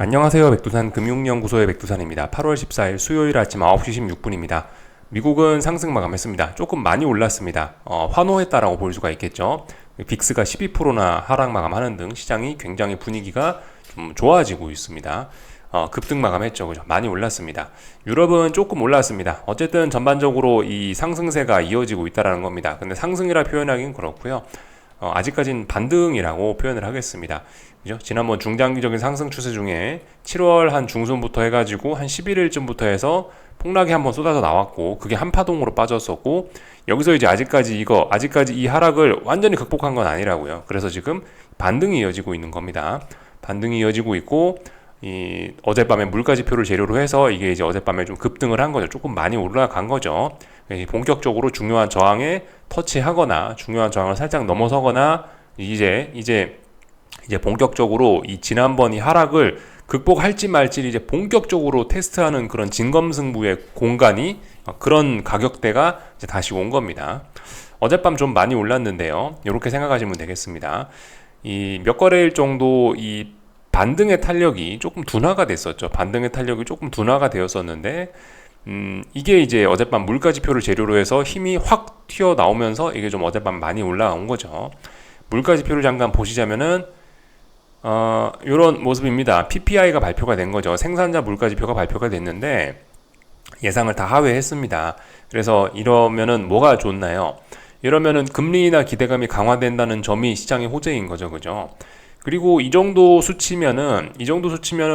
안녕하세요. 백두산 금융연구소의 백두산입니다. 8월 14일 수요일 아침 9시 16분입니다. 미국은 상승 마감했습니다. 조금 많이 올랐습니다. 환호했다라고 볼 수가 있겠죠. 빅스가 12%나 하락 마감하는 등 시장이 굉장히 분위기가 좀 좋아지고 있습니다. 급등 마감했죠. 그죠? 많이 올랐습니다. 유럽은 조금 올랐습니다. 어쨌든 전반적으로 이 상승세가 이어지고 있다는 겁니다. 근데 상승이라 표현하기는 그렇고요. 아직까진 반등이라고 표현을 하겠습니다. 그죠? 지난번 중장기적인 상승 추세 중에 7월 한 중순부터 해가지고 한 11일쯤부터 해서 폭락이 한번 쏟아져 나왔고, 그게 한 파동으로 빠졌었고, 여기서 이제 아직까지 이 하락을 완전히 극복한 건 아니라고요. 그래서 지금 반등이 이어지고 있는 겁니다. 반등이 이어지고 있고, 이 어젯밤에 물가지표를 재료로 해서 이게 이제 어젯밤에 좀 급등을 한 거죠. 조금 많이 올라간 거죠. 본격적으로 중요한 저항에 터치하거나 중요한 저항을 살짝 넘어서거나 이제 본격적으로 이 지난번 이 하락을 극복할지 말지 이제 본격적으로 테스트하는 그런 진검승부의 공간이 그런 가격대가 이제 다시 온 겁니다. 어젯밤 좀 많이 올랐는데요. 이렇게 생각하시면 되겠습니다. 이 몇 거래일 정도 이 반등의 탄력이 조금 둔화가 됐었죠. 반등의 탄력이 조금 둔화가 되었었는데 이게 이제 어젯밤 물가지표를 재료로 해서 힘이 확 튀어나오면서 이게 좀 어젯밤 많이 올라온 거죠. 물가지표를 잠깐 보시자면은 이런 모습입니다. PPI가 발표가 된 거죠. 생산자 물가지표가 발표가 됐는데 예상을 다 하회했습니다. 그래서 이러면은 뭐가 좋나요? 이러면은 금리나 기대감이 강화된다는 점이 시장의 호재인 거죠. 그죠? 그리고 이 정도 수치면은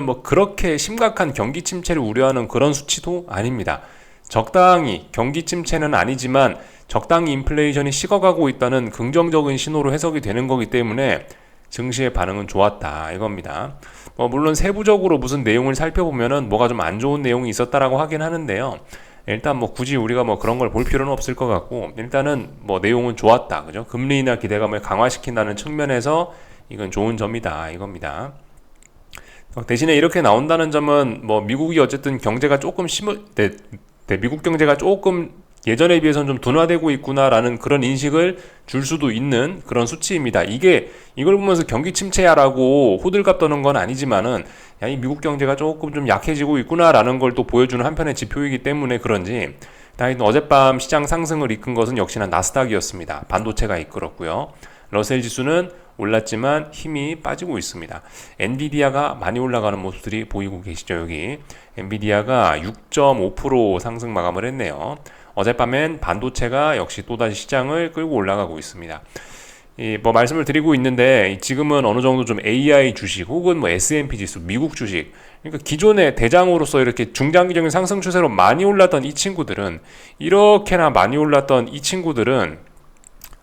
뭐 그렇게 심각한 경기 침체를 우려하는 그런 수치도 아닙니다. 적당히 경기 침체는 아니지만 적당히 인플레이션이 식어가고 있다는 긍정적인 신호로 해석이 되는 거기 때문에 증시의 반응은 좋았다 이겁니다. 물론 세부적으로 무슨 내용을 살펴보면은 뭐가 좀 안 좋은 내용이 있었다라고 하긴 하는데요. 일단 굳이 우리가 그런 걸 볼 필요는 없을 것 같고, 일단은 내용은 좋았다. 그죠? 금리나 기대감을 강화시킨다는 측면에서 이건 좋은 점이다 이겁니다. 대신에 이렇게 나온다는 점은 미국이 어쨌든 경제가 조금 미국 경제가 조금 예전에 비해서는 좀 둔화되고 있구나라는 그런 인식을 줄 수도 있는 그런 수치입니다. 이걸 보면서 경기 침체야라고 호들갑 떠는 건 아니지만은 이 미국 경제가 조금 좀 약해지고 있구나라는 걸 또 보여주는 한편의 지표이기 때문에 그런지 어젯밤 시장 상승을 이끈 것은 역시나 나스닥이었습니다. 반도체가 이끌었고요. 러셀 지수는 올랐지만 힘이 빠지고 있습니다. 엔비디아가 많이 올라가는 모습들이 보이고 계시죠. 여기 엔비디아가 6.5% 상승 마감을 했네요. 어젯밤엔 반도체가 역시 또다시 시장을 끌고 올라가고 있습니다. 말씀을 드리고 있는데 지금은 어느 정도 좀 AI 주식 혹은 S&P 지수 미국 주식, 그러니까 기존의 대장으로서 이렇게 중장기적인 상승 추세로 많이 올랐던 이 친구들은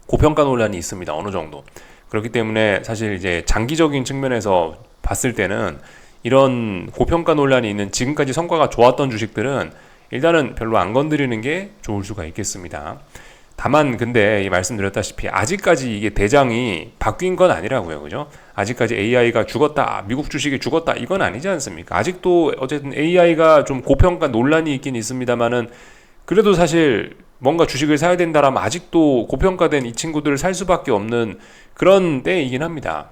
고평가 논란이 있습니다. 어느 정도. 그렇기 때문에 사실 이제 장기적인 측면에서 봤을 때는 이런 고평가 논란이 있는 지금까지 성과가 좋았던 주식들은 일단은 별로 안 건드리는 게 좋을 수가 있겠습니다. 다만 근데 말씀드렸다시피 아직까지 이게 대장이 바뀐 건 아니라고요. 그죠? 아직까지 AI가 죽었다, 미국 주식이 죽었다 이건 아니지 않습니까? 아직도 어쨌든 AI가 좀 고평가 논란이 있긴 있습니다만은 그래도 사실 뭔가 주식을 사야 된다라면 아직도 고평가된 이 친구들을 살 수밖에 없는 그런 때이긴 합니다.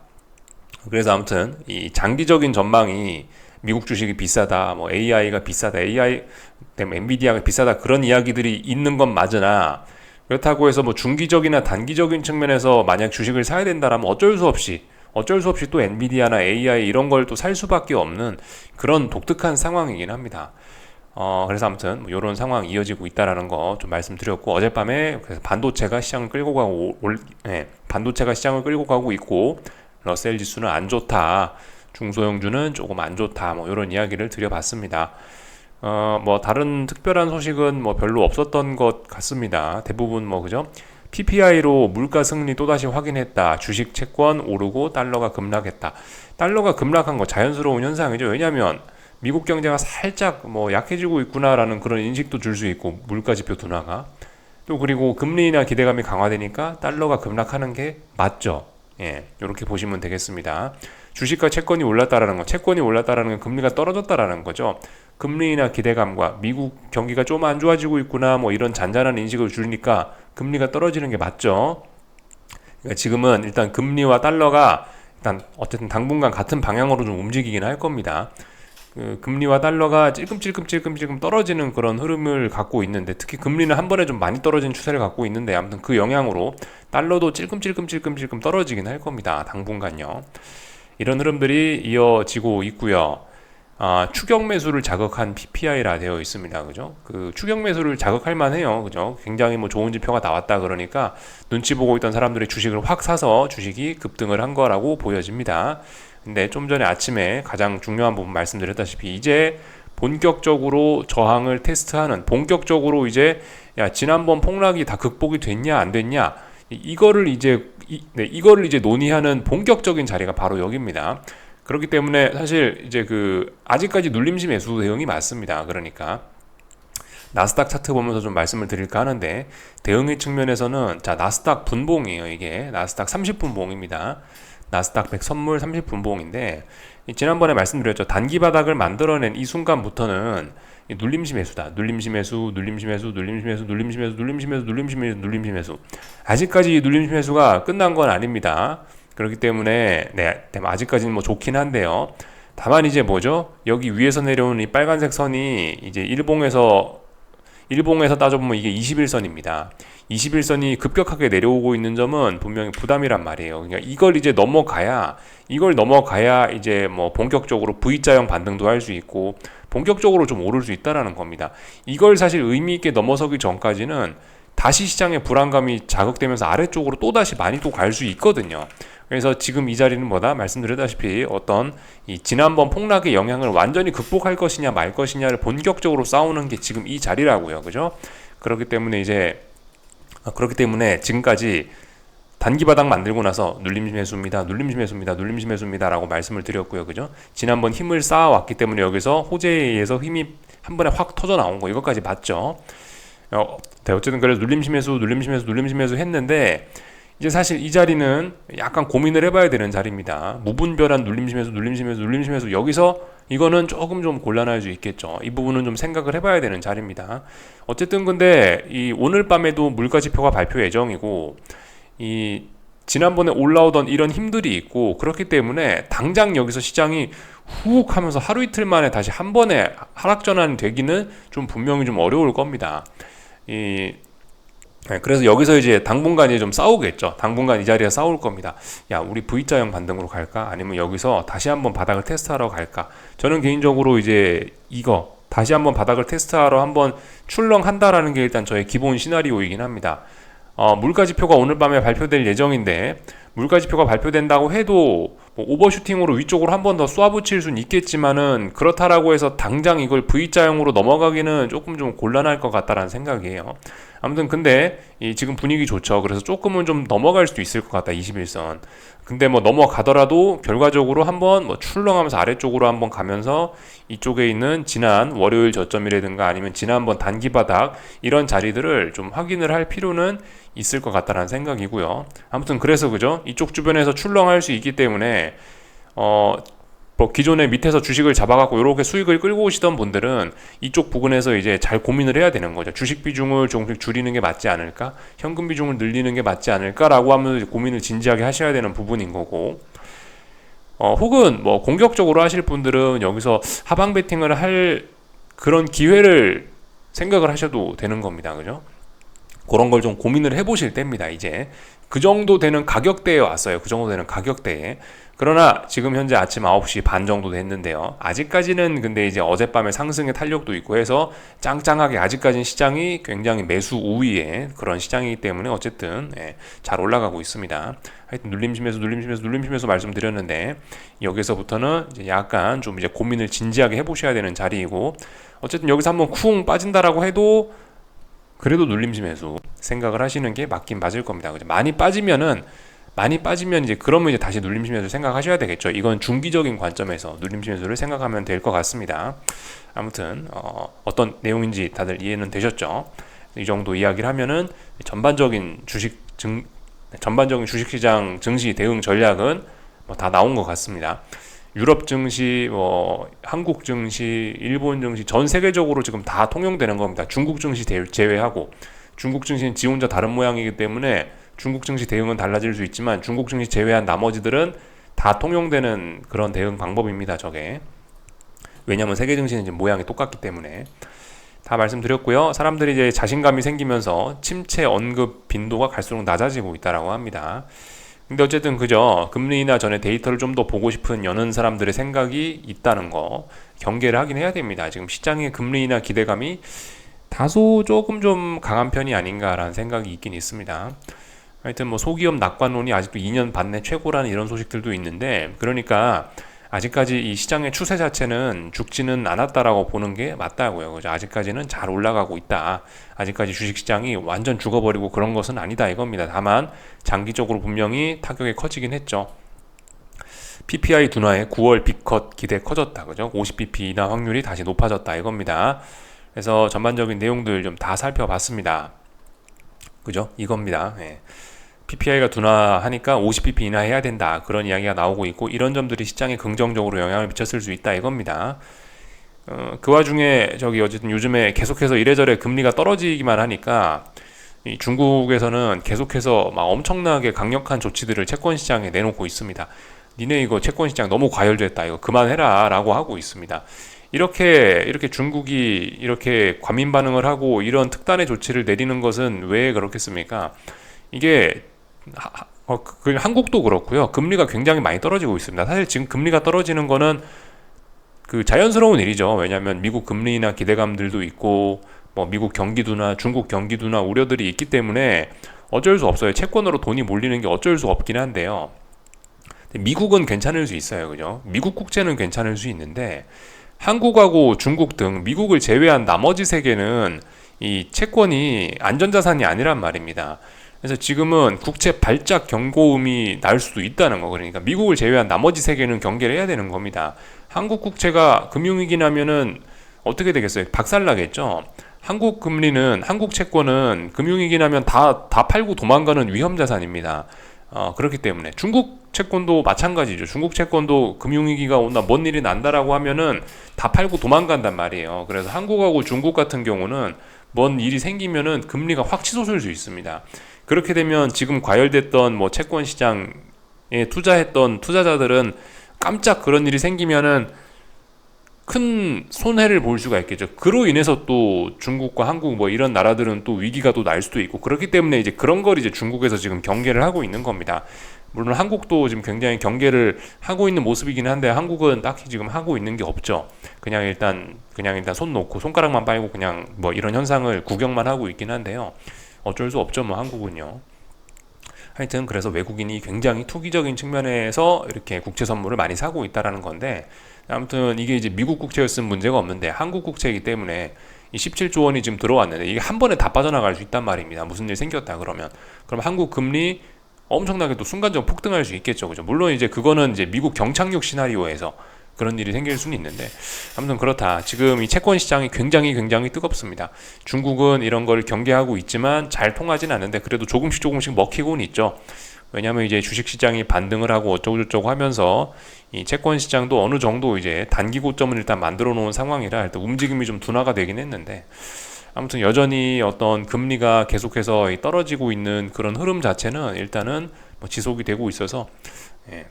그래서 아무튼 이 장기적인 전망이 미국 주식이 비싸다, AI가 비싸다, AI 때문에 엔비디아가 비싸다 그런 이야기들이 있는 건 맞으나 그렇다고 해서 중기적이나 단기적인 측면에서 만약 주식을 사야 된다라면 어쩔 수 없이 또 엔비디아나 AI 이런 걸 또 살 수밖에 없는 그런 독특한 상황이긴 합니다. 그래서 아무튼 이런 상황이 이어지고 있다라는 거 좀 말씀드렸고, 어젯밤에 그래서 반도체가 시장을 끌고 가고 있고 러셀 지수는 안 좋다, 중소형주는 조금 안 좋다, 이런 이야기를 드려봤습니다. 다른 특별한 소식은 별로 없었던 것 같습니다. 대부분 그죠? PPI로 물가 승리 또다시 확인했다. 주식 채권 오르고 달러가 급락했다. 달러가 급락한 거 자연스러운 현상이죠. 왜냐하면 미국 경제가 살짝 약해지고 있구나라는 그런 인식도 줄 수 있고, 물가지표 둔화가 또 그리고 금리나 기대감이 강화되니까 달러가 급락하는 게 맞죠. 예, 이렇게 보시면 되겠습니다. 주식과 채권이 올랐다라는 건 금리가 떨어졌다라는 거죠. 금리나 기대감과 미국 경기가 좀 안 좋아지고 있구나 이런 잔잔한 인식을 주니까 금리가 떨어지는 게 맞죠. 그러니까 지금은 일단 금리와 달러가 일단 어쨌든 당분간 같은 방향으로 좀 움직이긴 할 겁니다. 그 금리와 달러가 찔끔찔끔 떨어지는 그런 흐름을 갖고 있는데, 특히 금리는 한 번에 좀 많이 떨어지는 추세를 갖고 있는데, 아무튼 그 영향으로 달러도 찔끔 떨어지긴 할 겁니다. 당분간요. 이런 흐름들이 이어지고 있고요. 추격 매수를 자극한 PPI라 되어 있습니다. 그죠? 그 추격 매수를 자극할 만해요. 그죠? 굉장히 뭐 좋은 지표가 나왔다 그러니까 눈치 보고 있던 사람들이 주식을 확 사서 주식이 급등을 한 거라고 보여집니다. 근데 좀 전에 아침에 가장 중요한 부분 말씀드렸다시피 이제 본격적으로 저항을 테스트하는, 본격적으로 이제 야 지난번 폭락이 다 극복이 됐냐 안 됐냐, 이거를 이제 이거를 이제 논의하는 본격적인 자리가 바로 여기입니다. 그렇기 때문에 사실 이제 그 아직까지 눌림시 매수 대응이 맞습니다. 그러니까 나스닥 차트 보면서 좀 말씀을 드릴까 하는데, 대응의 측면에서는 자 나스닥 분봉이에요. 이게 나스닥 30분봉입니다. 나스닥 100 선물 30분봉인데, 지난번에 말씀드렸죠. 단기 바닥을 만들어낸 이 순간부터는 눌림시 매수다. 눌림시 매수, 눌림시 매수, 눌림시 매수, 눌림시 매수, 눌림시 매수, 눌림시 매수, 눌림시 매수. 아직까지 이 눌림시 매수가 끝난 건 아닙니다. 그렇기 때문에 아직까지는 뭐 좋긴 한데요. 다만 이제 뭐죠? 여기 위에서 내려오는 이 빨간색 선이 이제 일봉에서 따져보면 이게 21선입니다. 21선이 급격하게 내려오고 있는 점은 분명히 부담이란 말이에요. 그러니까 이걸 넘어가야 이제 뭐 본격적으로 V자형 반등도 할 수 있고 본격적으로 좀 오를 수 있다라는 겁니다. 이걸 사실 의미 있게 넘어서기 전까지는 다시 시장의 불안감이 자극되면서 아래쪽으로 또다시 많이 또 갈 수 있거든요. 그래서 지금 이 자리는 뭐다? 말씀드렸다시피 어떤 이 지난번 폭락의 영향을 완전히 극복할 것이냐 말 것이냐를 본격적으로 싸우는 게 지금 이 자리라고요. 그죠? 그렇기 때문에 지금까지 단기 바닥 만들고 나서 눌림시 매수입니다 라고 말씀을 드렸고요. 그죠? 지난번 힘을 쌓아왔기 때문에 여기서 호재에 의해서 힘이 한 번에 확 터져 나온 거, 이것까지 봤죠. 어쨌든 그래서 눌림시 매수 했는데, 이제 사실 이 자리는 약간 고민을 해봐야 되는 자리입니다. 무분별한 눌림시 매수, 여기서 이거는 조금 좀 곤란할 수 있겠죠. 이 부분은 좀 생각을 해봐야 되는 자리입니다. 어쨌든 근데 이 오늘 밤에도 물가 지표가 발표 예정이고, 이 지난번에 올라오던 이런 힘들이 있고, 그렇기 때문에 당장 여기서 시장이 훅 하면서 하루 이틀 만에 다시 한 번에 하락 전환이 되기는 좀 분명히 좀 어려울 겁니다. 그래서 여기서 이제 당분간 이제 좀 싸우겠죠. 당분간 이 자리에 싸울 겁니다. 야, 우리 V자형 반등으로 갈까? 아니면 여기서 다시 한번 바닥을 테스트하러 갈까? 저는 개인적으로 이제 이거 다시 한번 바닥을 테스트하러 한번 출렁한다라는 게 일단 저의 기본 시나리오이긴 합니다. 물가지표가 오늘 밤에 발표될 예정인데, 물가지표가 발표된다고 해도 뭐 오버슈팅으로 위쪽으로 한 번 더 쏴붙일 수는 있겠지만은, 그렇다라고 해서 당장 이걸 V자형으로 넘어가기는 조금 좀 곤란할 것 같다라는 생각이에요. 아무튼 근데 지금 분위기 좋죠. 그래서 조금은 좀 넘어갈 수도 있을 것 같다, 21선. 근데 뭐 넘어가더라도 결과적으로 한번 뭐 출렁하면서 아래쪽으로 한번 가면서 이쪽에 있는 지난 월요일 저점이라든가 아니면 지난번 단기 바닥, 이런 자리들을 좀 확인을 할 필요는 있을 것 같다라는 생각이고요. 아무튼 그래서 그죠? 이쪽 주변에서 출렁할 수 있기 때문에 뭐 기존에 밑에서 주식을 잡아갖고 이렇게 수익을 끌고 오시던 분들은 이쪽 부분에서 이제 잘 고민을 해야 되는 거죠. 주식 비중을 조금씩 줄이는 게 맞지 않을까? 현금 비중을 늘리는 게 맞지 않을까라고 하면서 고민을 진지하게 하셔야 되는 부분인 거고, 혹은 뭐 공격적으로 하실 분들은 여기서 하방 베팅을 할 그런 기회를 생각을 하셔도 되는 겁니다. 그죠? 그런 걸 좀 고민을 해보실 때입니다. 이제 그 정도 되는 가격대에 왔어요. 그 정도 되는 가격대에. 그러나 지금 현재 아침 9시 반 정도 됐는데요. 아직까지는 근데 이제 어젯밤에 상승의 탄력도 있고 해서 짱짱하게 아직까지는 시장이 굉장히 매수 우위의 그런 시장이기 때문에 어쨌든 잘 올라가고 있습니다. 하여튼 눌림시 매수 말씀드렸는데, 여기서부터는 이제 약간 좀 이제 고민을 진지하게 해보셔야 되는 자리이고, 어쨌든 여기서 한번 쿵 빠진다라고 해도 그래도 눌림시 매수 생각을 하시는 게 맞긴 맞을 겁니다. 그죠? 많이 빠지면 이제 그러면 이제 다시 눌림시 매수 생각하셔야 되겠죠. 이건 중기적인 관점에서 눌림시 매수를 생각하면 될 것 같습니다. 아무튼 어떤 내용인지 다들 이해는 되셨죠? 이 정도 이야기를 하면은 전반적인 주식시장 증시 대응 전략은 뭐 다 나온 것 같습니다. 유럽 증시, 한국 증시, 일본 증시 전 세계적으로 지금 다 통용되는 겁니다. 중국 증시 제외하고, 중국 증시는 지 혼자 다른 모양이기 때문에 중국 증시 대응은 달라질 수 있지만 중국 증시 제외한 나머지들은 다 통용되는 그런 대응 방법입니다. 저게. 왜냐하면 세계 증시는 지금 모양이 똑같기 때문에. 다 말씀드렸고요. 사람들이 이제 자신감이 생기면서 침체 언급 빈도가 갈수록 낮아지고 있다라고 합니다. 근데 어쨌든 그저 금리 인하 전에 데이터를 좀 더 보고 싶은 여는 사람들의 생각이 있다는 거 경계를 하긴 해야 됩니다. 지금 시장의 금리 인하 기대감이 다소 조금 좀 강한 편이 아닌가라는 생각이 있긴 있습니다. 하여튼 뭐 소기업 낙관론이 아직도 2년 반 내 최고라는 이런 소식들도 있는데, 그러니까 아직까지 이 시장의 추세 자체는 죽지는 않았다라고 보는 게 맞다고요. 그죠? 아직까지는 잘 올라가고 있다. 아직까지 주식시장이 완전 죽어버리고 그런 것은 아니다 이겁니다. 다만 장기적으로 분명히 타격이 커지긴 했죠. PPI 둔화에 9월 빅컷 기대 커졌다. 그죠? 50bp 인하 확률이 다시 높아졌다 이겁니다. 그래서 전반적인 내용들 좀 다 살펴봤습니다. 그죠? 이겁니다. 예. PPI가 둔화하니까 50bp 인하해야 된다. 그런 이야기가 나오고 있고, 이런 점들이 시장에 긍정적으로 영향을 미쳤을 수 있다 이겁니다. 그 와중에 저기 어쨌든 요즘에 계속해서 이래저래 금리가 떨어지기만 하니까 이 중국에서는 계속해서 막 엄청나게 강력한 조치들을 채권 시장에 내놓고 있습니다. 니네 이거 채권 시장 너무 과열됐다. 이거 그만해라 라고 하고 있습니다. 이렇게 중국이 이렇게 과민 반응을 하고 이런 특단의 조치를 내리는 것은 왜 그렇겠습니까? 이게 한국도 그렇고요. 금리가 굉장히 많이 떨어지고 있습니다. 사실 지금 금리가 떨어지는 거는 그 자연스러운 일이죠. 왜냐하면 미국 금리 인하 기대감들도 있고, 뭐 미국 경기도나 중국 경기도나 우려들이 있기 때문에 어쩔 수 없어요. 채권으로 돈이 몰리는 게 어쩔 수 없긴 한데요. 미국은 괜찮을 수 있어요. 그죠? 미국 국채는 괜찮을 수 있는데, 한국하고 중국 등 미국을 제외한 나머지 세계는 이 채권이 안전자산이 아니란 말입니다. 그래서 지금은 국채 발작 경고음이 날 수도 있다는 거. 그러니까 미국을 제외한 나머지 세계는 경계를 해야 되는 겁니다. 한국 국채가 금융위기 나면은 어떻게 되겠어요? 박살나겠죠? 한국 금리는, 한국 채권은 금융위기 나면 다 팔고 도망가는 위험자산입니다. 그렇기 때문에 중국 채권도 마찬가지죠. 중국 채권도 금융위기가 온다, 뭔 일이 난다라고 하면은 다 팔고 도망간단 말이에요. 그래서 한국하고 중국 같은 경우는 뭔 일이 생기면은 금리가 확 치솟을 수 있습니다. 그렇게 되면 지금 과열됐던 뭐 채권 시장에 투자했던 투자자들은 깜짝 그런 일이 생기면은 큰 손해를 볼 수가 있겠죠. 그로 인해서 또 중국과 한국 뭐 이런 나라들은 또 위기가 또 날 수도 있고, 그렇기 때문에 이제 그런 걸 이제 중국에서 지금 경계를 하고 있는 겁니다. 물론 한국도 지금 굉장히 경계를 하고 있는 모습이긴 한데, 한국은 딱히 지금 하고 있는 게 없죠. 그냥 일단 손 놓고 손가락만 빨고 그냥 뭐 이런 현상을 구경만 하고 있긴 한데요. 어쩔 수 없죠, 뭐 한국은요. 하여튼 그래서 외국인이 굉장히 투기적인 측면에서 이렇게 국채 선물을 많이 사고 있다라는 건데, 아무튼 이게 이제 미국 국채였으면 문제가 없는데 한국 국채이기 때문에 이 17조 원이 지금 들어왔는데 이게 한 번에 다 빠져나갈 수 있단 말입니다. 무슨 일 생겼다 그러면. 그럼 한국 금리 엄청나게 또 순간적으로 폭등할 수 있겠죠. 그죠? 물론 이제 그거는 이제 미국 경착륙 시나리오에서 그런 일이 생길 수는 있는데, 아무튼 그렇다. 지금 이 채권 시장이 굉장히 뜨겁습니다. 중국은 이런 걸 경계하고 있지만 잘 통하진 않는데 그래도 조금씩 먹히고는 있죠. 왜냐하면 이제 주식 시장이 반등을 하고 어쩌고저쩌고 하면서 이 채권 시장도 어느 정도 이제 단기 고점을 일단 만들어 놓은 상황이라 일단 움직임이 좀 둔화가 되긴 했는데, 아무튼 여전히 어떤 금리가 계속해서 떨어지고 있는 그런 흐름 자체는 일단은 뭐 지속이 되고 있어서, 예.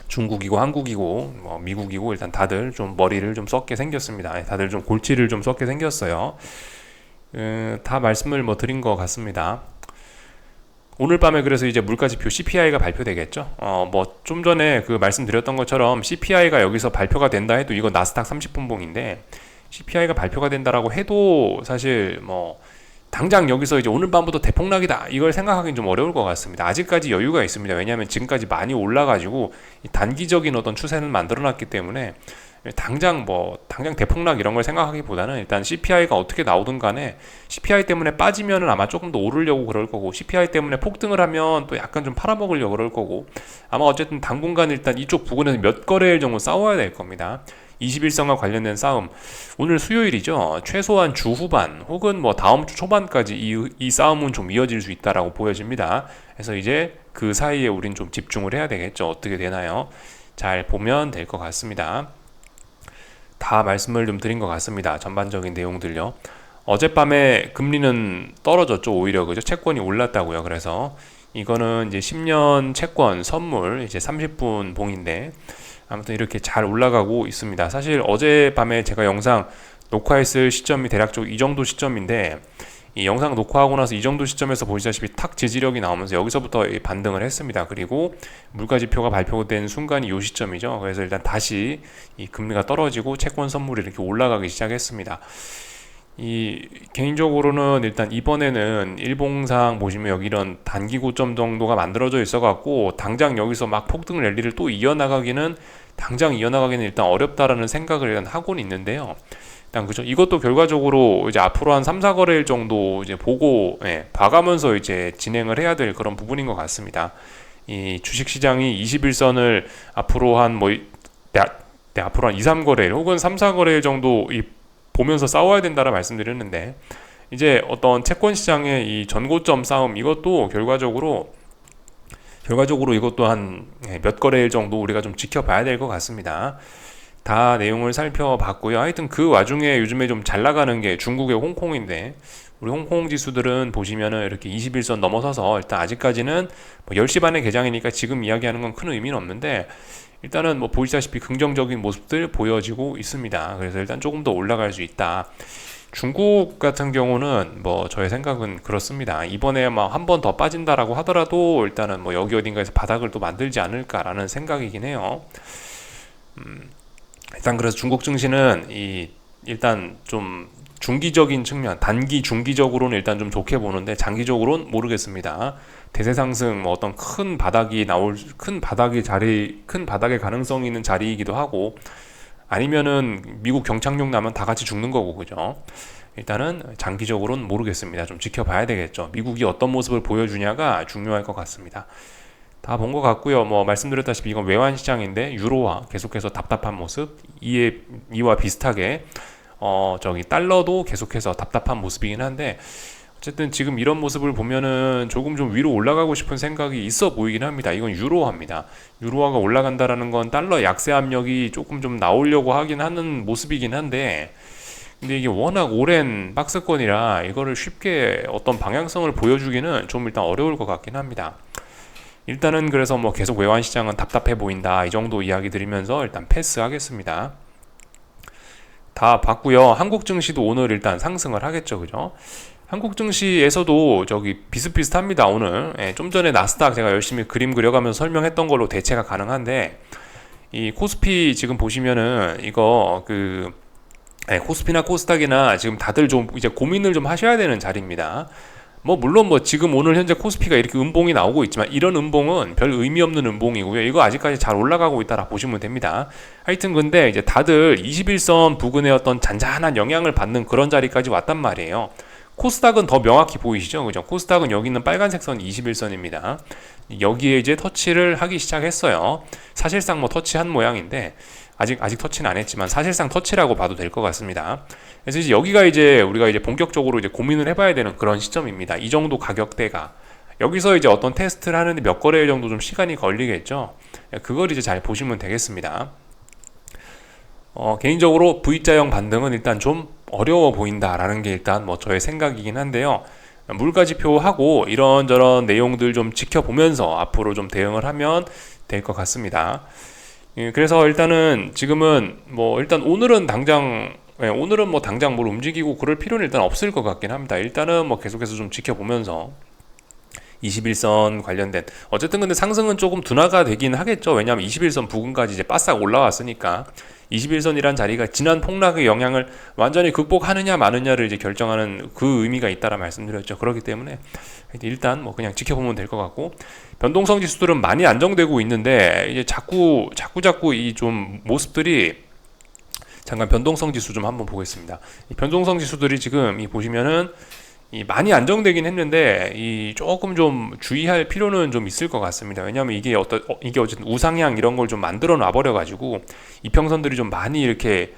중국이고 한국이고 뭐 미국이고 일단 다들 좀 머리를 좀 썩게 생겼습니다. 다들 좀 골치를 좀 썩게 생겼어요. 다 말씀을 뭐 드린 것 같습니다. 오늘 밤에 그래서 이제 물가지표 CPI가 발표되겠죠. 뭐 좀 전에 그 말씀드렸던 것처럼 CPI가 여기서 발표가 된다 해도 이거 나스닥 30분봉인데, CPI가 발표가 된다라고 해도 사실 뭐 당장 여기서 이제 오늘 밤부터 대폭락이다 이걸 생각하기는 좀 어려울 것 같습니다. 아직까지 여유가 있습니다. 왜냐하면 지금까지 많이 올라가지고 단기적인 어떤 추세는 만들어놨기 때문에 당장 대폭락 이런 걸 생각하기보다는 일단 CPI가 어떻게 나오든 간에 CPI 때문에 빠지면은 아마 조금 더 오르려고 그럴 거고, CPI 때문에 폭등을 하면 또 약간 좀 팔아먹으려고 그럴 거고, 아마 어쨌든 당분간 일단 이쪽 부근에서 몇 거래일 정도 싸워야 될 겁니다. 21선과 관련된 싸움, 오늘 수요일이죠. 최소한 주 후반 혹은 뭐 다음 주 초반까지 이 싸움은 좀 이어질 수 있다라고 보여집니다. 그래서 이제 그 사이에 우린 좀 집중을 해야 되겠죠. 어떻게 되나요? 잘 보면 될 것 같습니다. 다 말씀을 좀 드린 것 같습니다. 전반적인 내용들요. 어젯밤에 금리는 떨어졌죠. 오히려 그죠? 채권이 올랐다고요. 그래서 이거는 이제 10년 채권 선물 이제 30분 봉인데 아무튼 이렇게 잘 올라가고 있습니다. 사실 어젯밤에 제가 영상 녹화했을 시점이 대략적으로 이 정도 시점인데 이 영상 녹화하고 나서 이 정도 시점에서 보시다시피 탁 지지력이 나오면서 여기서부터 반등을 했습니다. 그리고 물가지표가 발표된 순간이 이 시점이죠. 그래서 일단 다시 이 금리가 떨어지고 채권 선물이 이렇게 올라가기 시작했습니다. 이 개인적으로는 일단 이번에는 일봉상 보시면 여기 이런 단기 고점 정도가 만들어져 있어 갖고 당장 여기서 막 폭등 랠리를 또 이어나가기는 일단 어렵다라는 생각을 일단 하고는 있는데요. 일단 그죠. 이것도 결과적으로 이제 앞으로 한 3, 4거래일 정도 이제 보고 봐가면서 이제 진행을 해야 될 그런 부분인 것 같습니다. 이 주식 시장이 21선을 앞으로 한 앞으로 한 2, 3거래일 혹은 3, 4거래일 정도 보면서 싸워야 된다라 말씀드렸는데 이제 어떤 채권 시장의 이 전고점 싸움 이것도 결과적으로 이것도 한 몇 거래일 정도 우리가 좀 지켜봐야 될 것 같습니다. 다 내용을 살펴봤고요. 하여튼 그 와중에 요즘에 좀 잘 나가는 게 중국의 홍콩인데 우리 홍콩 지수들은 보시면은 이렇게 21선 넘어서서 일단 아직까지는 뭐 10시 반에 개장이니까 지금 이야기하는 건 큰 의미는 없는데 일단은 뭐 보시다시피 긍정적인 모습들 보여지고 있습니다. 그래서 일단 조금 더 올라갈 수 있다. 중국 같은 경우는 뭐 저의 생각은 그렇습니다. 이번에 막 한 번 더 빠진다라고 하더라도 일단은 뭐 여기 어딘가에서 바닥을 또 만들지 않을까라는 생각이긴 해요. 일단 그래서 중국 증시는 일단 좀 중기적인 측면, 단기 중기적으로는 일단 좀 좋게 보는데 장기적으로는 모르겠습니다. 대세 상승 뭐 어떤 큰 바닥의 가능성이 있는 자리이기도 하고 아니면은 미국 경착륙 나면 다 같이 죽는 거고 그죠? 일단은 장기적으로는 모르겠습니다. 좀 지켜봐야 되겠죠. 미국이 어떤 모습을 보여주냐가 중요할 것 같습니다. 다 본 것 같고요. 뭐 말씀드렸다시피 이건 외환 시장인데 유로화 계속해서 답답한 모습 이와 비슷하게 달러도 계속해서 답답한 모습이긴 한데 어쨌든 지금 이런 모습을 보면은 조금 좀 위로 올라가고 싶은 생각이 있어 보이긴 합니다. 이건 유로화입니다. 유로화가 올라간다라는 건 달러 약세 압력이 조금 좀 나오려고 하긴 하는 모습이긴 한데 근데 이게 워낙 오랜 박스권이라 이거를 쉽게 어떤 방향성을 보여주기는 좀 일단 어려울 것 같긴 합니다. 일단은 그래서 뭐 계속 외환 시장은 답답해 보인다 이 정도 이야기 드리면서 일단 패스하겠습니다. 다 봤고요. 한국 증시도 오늘 일단 상승을 하겠죠, 그죠? 한국 증시에서도 저기 비슷비슷합니다. 오늘 좀 전에 나스닥 제가 열심히 그림 그려가면서 설명했던 걸로 대체가 가능한데 이 코스피 지금 보시면은 이거 코스피나 코스닥이나 지금 다들 좀 이제 고민을 좀 하셔야 되는 자리입니다. 뭐 물론 뭐 지금 오늘 현재 코스피가 이렇게 음봉이 나오고 있지만 이런 음봉은 별 의미 없는 음봉이고요. 이거 아직까지 잘 올라가고 있다라 보시면 됩니다. 하여튼 근데 이제 다들 21선 부근의 어떤 잔잔한 영향을 받는 그런 자리까지 왔단 말이에요. 코스닥은 더 명확히 보이시죠? 그죠? 코스닥은 여기 있는 빨간색 선 21선입니다. 여기에 이제 터치를 하기 시작했어요. 사실상 뭐 터치한 모양인데 아직 터치는 안 했지만 사실상 터치라고 봐도 될 것 같습니다. 그래서 이제 여기가 이제 우리가 이제 본격적으로 이제 고민을 해봐야 되는 그런 시점입니다. 이 정도 가격대가 여기서 이제 어떤 테스트를 하는데 몇 거래일 정도 좀 시간이 걸리겠죠. 그걸 이제 잘 보시면 되겠습니다. 개인적으로 V자형 반등은 일단 좀 어려워 보인다라는 게 일단 뭐 저의 생각이긴 한데요. 물가지표하고 이런저런 내용들 좀 지켜보면서 앞으로 좀 대응을 하면 될 것 같습니다. 그래서 일단은 지금은 뭐 일단 오늘은 뭐 당장 뭘 움직이고 그럴 필요는 일단 없을 것 같긴 합니다. 일단은 뭐 계속해서 좀 지켜보면서 21선 관련된 어쨌든 근데 상승은 조금 둔화가 되긴 하겠죠. 왜냐하면 21선 부근까지 이제 바싹 올라왔으니까 21선이란 자리가 지난 폭락의 영향을 완전히 극복하느냐 마느냐를 이제 결정하는 그 의미가 있다라 말씀드렸죠. 그렇기 때문에 일단 뭐 그냥 지켜보면 될 것 같고 변동성 지수들은 많이 안정되고 있는데 이제 자꾸 이 좀 모습들이 잠깐 변동성 지수 좀 한번 보겠습니다. 이 변동성 지수들이 지금 보시면은 많이 안정되긴 했는데 조금 좀 주의할 필요는 좀 있을 것 같습니다. 왜냐하면 이게 어쨌든 우상향 이런 걸 좀 만들어 놔버려 가지고 이평선들이 좀 많이 이렇게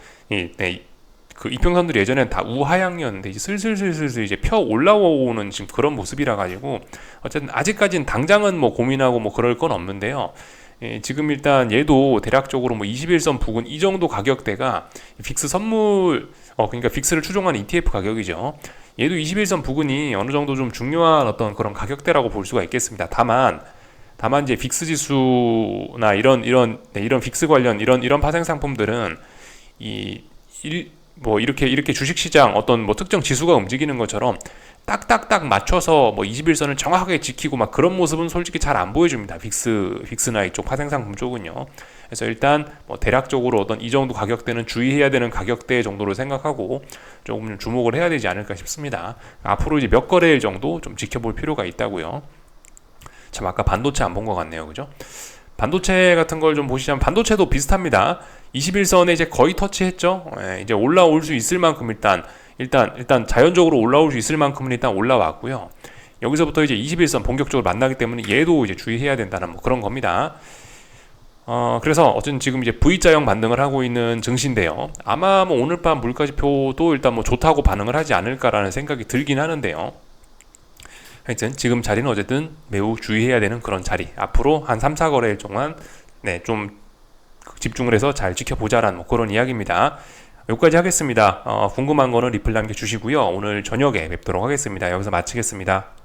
그 이평선들이 예전엔 다 우하향이었는데 이제 슬슬 이제 펴 올라오는 지금 그런 모습이라 가지고 어쨌든 아직까지는 당장은 뭐 고민하고 뭐 그럴 건 없는데요. 지금 일단 얘도 대략적으로 뭐 21선 부근 이 정도 가격대가 빅스 선물 그러니까 빅스를 추종하는 ETF 가격이죠. 얘도 21선 부근이 어느 정도 좀 중요한 어떤 그런 가격대라고 볼 수가 있겠습니다. 다만 이제 빅스 지수나 이런 빅스 관련 이런 파생 상품들은 이렇게 주식시장 어떤 뭐 특정 지수가 움직이는 것처럼 딱딱딱 맞춰서 뭐 21선을 정확하게 지키고 막 그런 모습은 솔직히 잘 안 보여줍니다. 빅스나 이쪽 파생 상품 쪽은요. 그래서 일단 뭐 대략적으로 어떤 이 정도 가격대는 주의해야 되는 가격대 정도로 생각하고 조금 주목을 해야 되지 않을까 싶습니다. 앞으로 이제 몇 거래일 정도 좀 지켜볼 필요가 있다고요. 참 아까 반도체 안 본 것 같네요, 그죠? 반도체 같은 걸 좀 보시자면 반도체도 비슷합니다. 21선에 이제 거의 터치했죠. 이제 올라올 수 있을 만큼 일단 자연적으로 올라올 수 있을 만큼은 일단 올라왔고요. 여기서부터 이제 21선 본격적으로 만나기 때문에 얘도 이제 주의해야 된다는 뭐 그런 겁니다. 그래서 어쨌든 지금 이제 V자형 반등을 하고 있는 증시인데요. 아마 뭐 오늘 밤 물가지표도 일단 뭐 좋다고 반응을 하지 않을까라는 생각이 들긴 하는데요. 하여튼 지금 자리는 어쨌든 매우 주의해야 되는 그런 자리. 앞으로 한 3, 4거래일 동안 좀 집중을 해서 잘 지켜보자라는 뭐 그런 이야기입니다. 여기까지 하겠습니다. 궁금한 거는 리플 남겨주시고요. 오늘 저녁에 뵙도록 하겠습니다. 여기서 마치겠습니다.